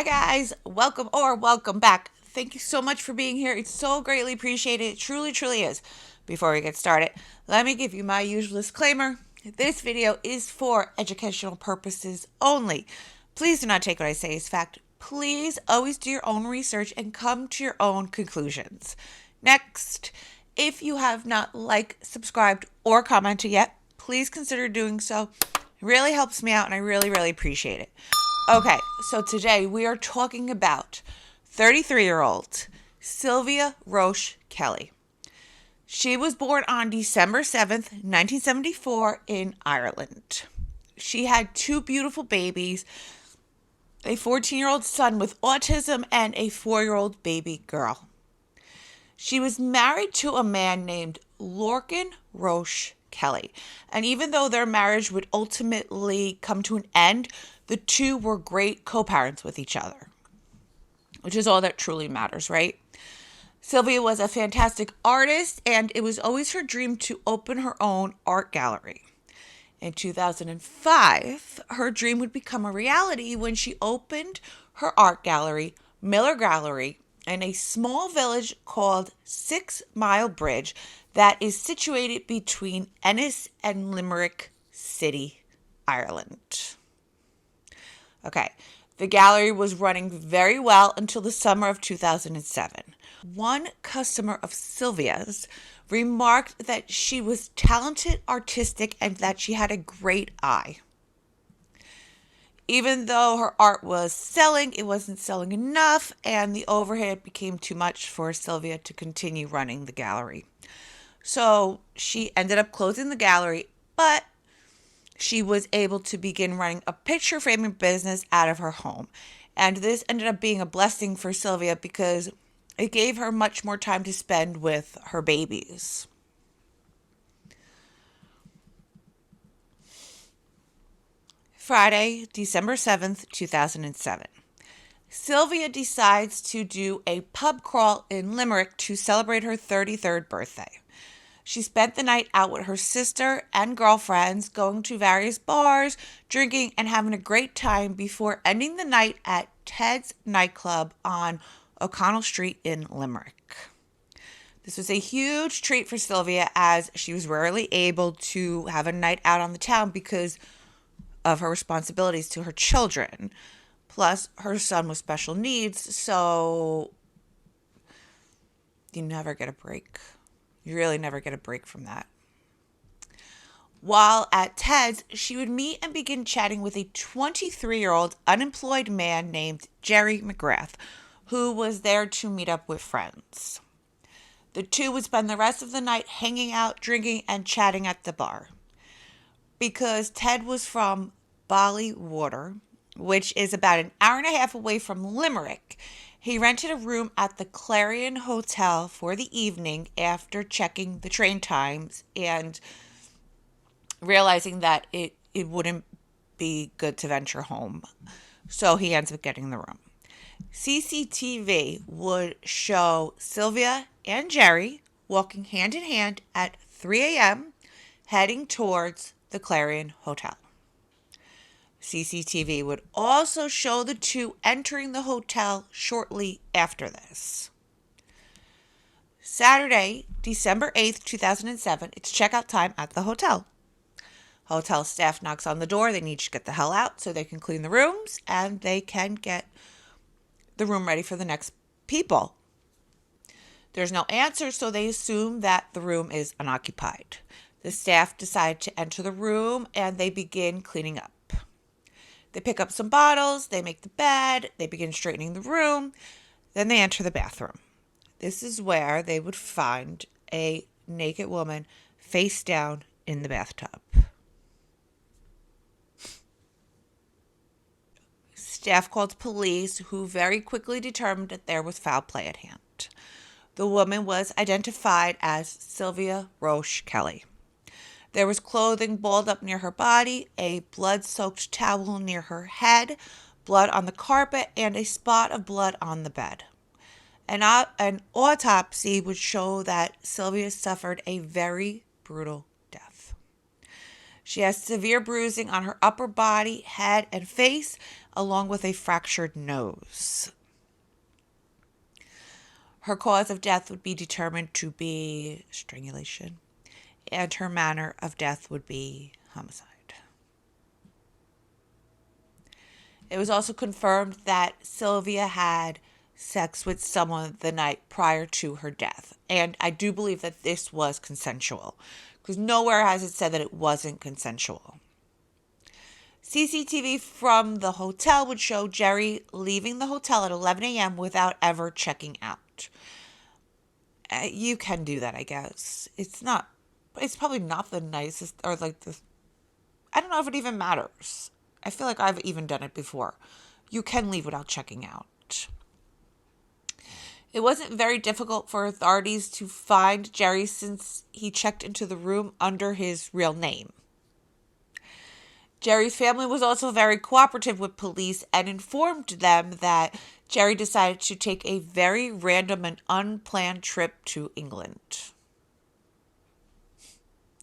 Hi guys, welcome back. Thank you so much for being here. It's so greatly appreciated. It truly, truly is. Before we get started, let me give you my usual disclaimer. This video is for educational purposes only. Please do not take what I say as fact. Please always do your own research and come to your own conclusions. Next, if you have not liked, subscribed, or commented yet, please consider doing so. It really helps me out and I really, really appreciate it. Okay, so today we are talking about 33-year-old Sylvia Roche Kelly. She was born on December 7th, 1974 in Ireland. She had two beautiful babies, a 14-year-old son with autism and a 4-year-old baby girl. She was married to a man named Lorcan Roche Kelly. And even though their marriage would ultimately come to an end, the two were great co-parents with each other, which is all that truly matters, right? Sylvia was a fantastic artist, and it was always her dream to open her own art gallery. In 2005, her dream would become a reality when she opened her art gallery, Miller Gallery, in a small village called 6 Mile Bridge that is situated between Ennis and Limerick City, Ireland. Okay, the gallery was running very well until the summer of 2007. One customer of Sylvia's remarked that she was talented, artistic, and that she had a great eye. Even though her art was selling, it wasn't selling enough, and the overhead became too much for Sylvia to continue running the gallery. So she ended up closing the gallery, but she was able to begin running a picture framing business out of her home. And this ended up being a blessing for Sylvia because it gave her much more time to spend with her babies. Friday, December 7th, 2007. Sylvia decides to do a pub crawl in Limerick to celebrate her 33rd birthday. She spent the night out with her sister and girlfriends, going to various bars, drinking, and having a great time before ending the night at Ted's nightclub on O'Connell Street in Limerick. This was a huge treat for Sylvia as she was rarely able to have a night out on the town because of her responsibilities to her children. Plus, her son with special needs, so you never get a break. You really never get a break from that. While at Ted's, she would meet and begin chatting with a 23-year-old unemployed man named Jerry McGrath, who was there to meet up with friends. The two would spend the rest of the night hanging out, drinking, and chatting at the bar. Because Ted was from Ballywater, which is about an hour and a half away from Limerick, he rented a room at the Clarion Hotel for the evening after checking the train times and realizing that it wouldn't be good to venture home. So he ends up getting the room. CCTV would show Sylvia and Jerry walking hand in hand at 3 a.m. heading towards the Clarion Hotel. CCTV would also show the two entering the hotel shortly after this. Saturday, December 8th, 2007, it's checkout time at the hotel. Hotel staff knocks on the door. They need to get the hell out so they can clean the rooms and they can get the room ready for the next people. There's no answer, so they assume that the room is unoccupied. The staff decide to enter the room and they begin cleaning up. They pick up some bottles, they make the bed, they begin straightening the room, then they enter the bathroom. This is where they would find a naked woman face down in the bathtub. Staff called police, who very quickly determined that there was foul play at hand. The woman was identified as Sylvia Roche Kelly. There was clothing balled up near her body, a blood-soaked towel near her head, blood on the carpet, and a spot of blood on the bed. An autopsy would show that Sylvia suffered a very brutal death. She has severe bruising on her upper body, head, and face, along with a fractured nose. Her cause of death would be determined to be strangulation, and her manner of death would be homicide. It was also confirmed that Sylvia had sex with someone the night prior to her death. And I do believe that this was consensual, because nowhere has it said that it wasn't consensual. CCTV from the hotel would show Jerry leaving the hotel at 11 a.m. without ever checking out. You can do that, I guess. It's probably not the nicest, or like I don't know if it even matters. I feel like I've even done it before. You can leave without checking out. It wasn't very difficult for authorities to find Jerry since he checked into the room under his real name. Jerry's family was also very cooperative with police and informed them that Jerry decided to take a very random and unplanned trip to England.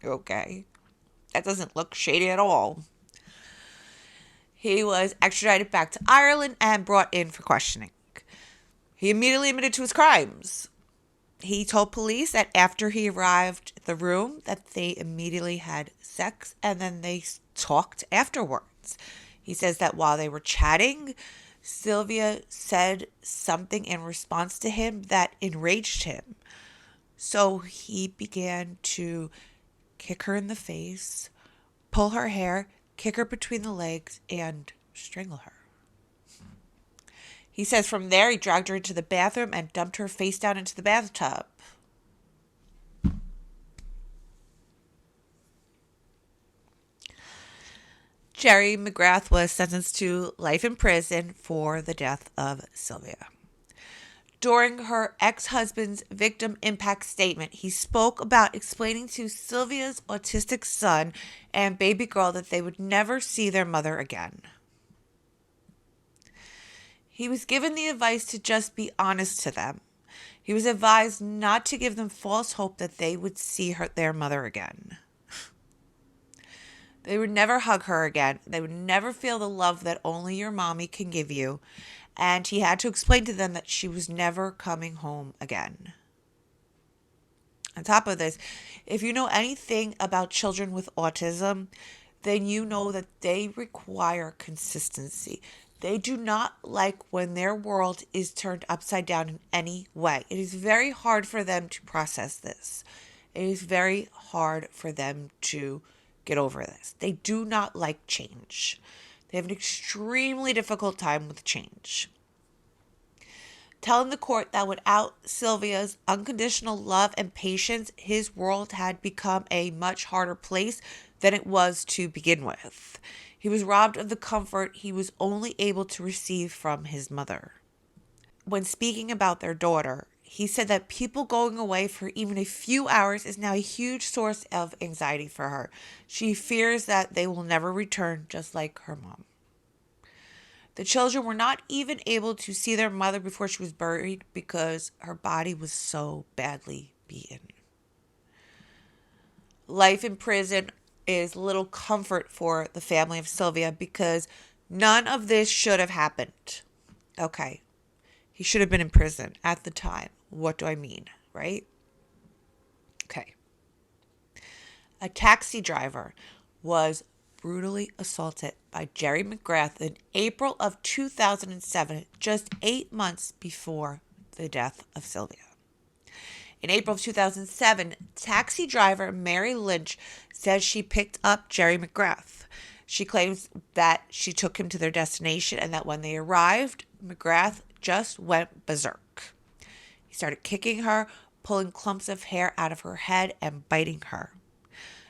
Okay. That doesn't look shady at all. He was extradited back to Ireland and brought in for questioning. He immediately admitted to his crimes. He told police that after he arrived at the room that they immediately had sex and then they talked afterwards. He says that while they were chatting, Sylvia said something in response to him that enraged him. So he began to kick her in the face, pull her hair, kick her between the legs, and strangle her. He says from there he dragged her into the bathroom and dumped her face down into the bathtub. Jerry McGrath was sentenced to life in prison for the death of Sylvia. During her ex-husband's victim impact statement, he spoke about explaining to Sylvia's autistic son and baby girl that they would never see their mother again. He was given the advice to just be honest to them. He was advised not to give them false hope that they would see their mother again. They would never hug her again. They would never feel the love that only your mommy can give you. And he had to explain to them that she was never coming home again. On top of this, if you know anything about children with autism, then you know that they require consistency. They do not like when their world is turned upside down in any way. It is very hard for them to process this. It is very hard for them to get over this. They do not like change. They have an extremely difficult time with change. Telling the court that without Sylvia's unconditional love and patience, his world had become a much harder place than it was to begin with. He was robbed of the comfort he was only able to receive from his mother. When speaking about their daughter, he said that people going away for even a few hours is now a huge source of anxiety for her. She fears that they will never return, just like her mom. The children were not even able to see their mother before she was buried because her body was so badly beaten. Life in prison is little comfort for the family of Sylvia because none of this should have happened. Okay, he should have been in prison at the time. What do I mean, right? Okay. A taxi driver was brutally assaulted by Jerry McGrath in April of 2007, just 8 months before the death of Sylvia. In April of 2007, taxi driver Mary Lynch says she picked up Jerry McGrath. She claims that she took him to their destination and that when they arrived, McGrath just went berserk. He started kicking her, pulling clumps of hair out of her head, and biting her.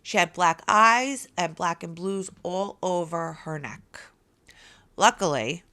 She had black eyes and black and blues all over her neck. Luckily,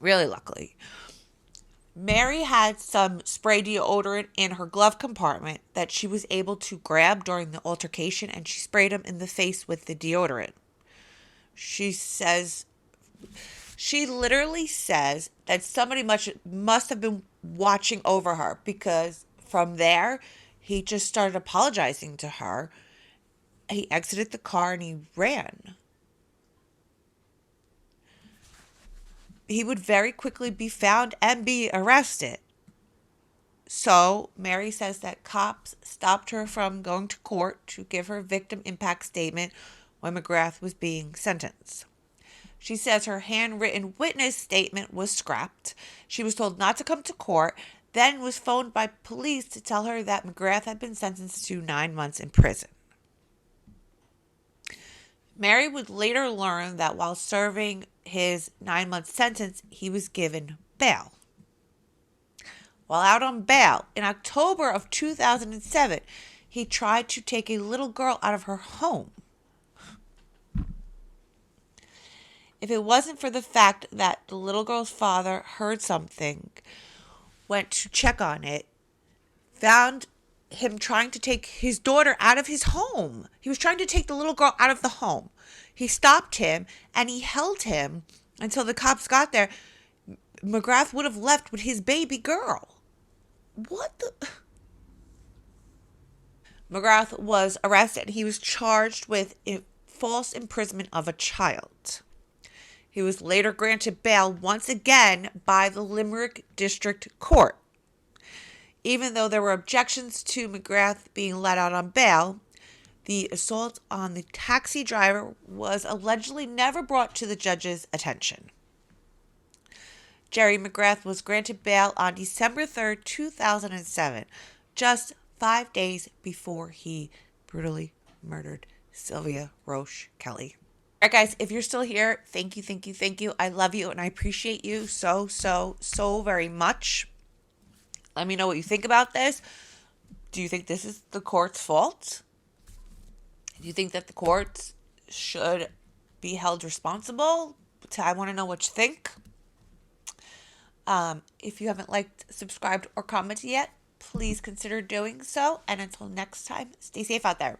really luckily, Mary had some spray deodorant in her glove compartment that she was able to grab during the altercation, and she sprayed him in the face with the deodorant. She literally says that somebody must have been watching over her because from there, he just started apologizing to her He exited the car and he ran. He would very quickly be found and be arrested. So Mary says that cops stopped her from going to court to give her victim impact statement when McGrath was being sentenced. She says her handwritten witness statement was scrapped. She was told not to come to court, then was phoned by police to tell her that McGrath had been sentenced to 9 months in prison. Mary would later learn that while serving his 9-month sentence, he was given bail. While out on bail, in October of 2007, he tried to take a little girl out of her home. If it wasn't for the fact that the little girl's father heard something, went to check on it, found him trying to take his daughter out of his home. He was trying to take the little girl out of the home. He stopped him and he held him until the cops got there. McGrath would have left with his baby girl. What the? McGrath was arrested. He was charged with false imprisonment of a child. He was later granted bail once again by the Limerick District Court. Even though there were objections to McGrath being let out on bail, the assault on the taxi driver was allegedly never brought to the judge's attention. Jerry McGrath was granted bail on December 3rd, 2007, just 5 days before he brutally murdered Sylvia Roche Kelly. All right, guys, if you're still here, thank you, thank you, thank you. I love you and I appreciate you so, so, so very much. Let me know what you think about this. Do you think this is the court's fault? Do you think that the courts should be held responsible? I want to know what you think. If you haven't liked, subscribed, or commented yet, please consider doing so. And until next time, stay safe out there.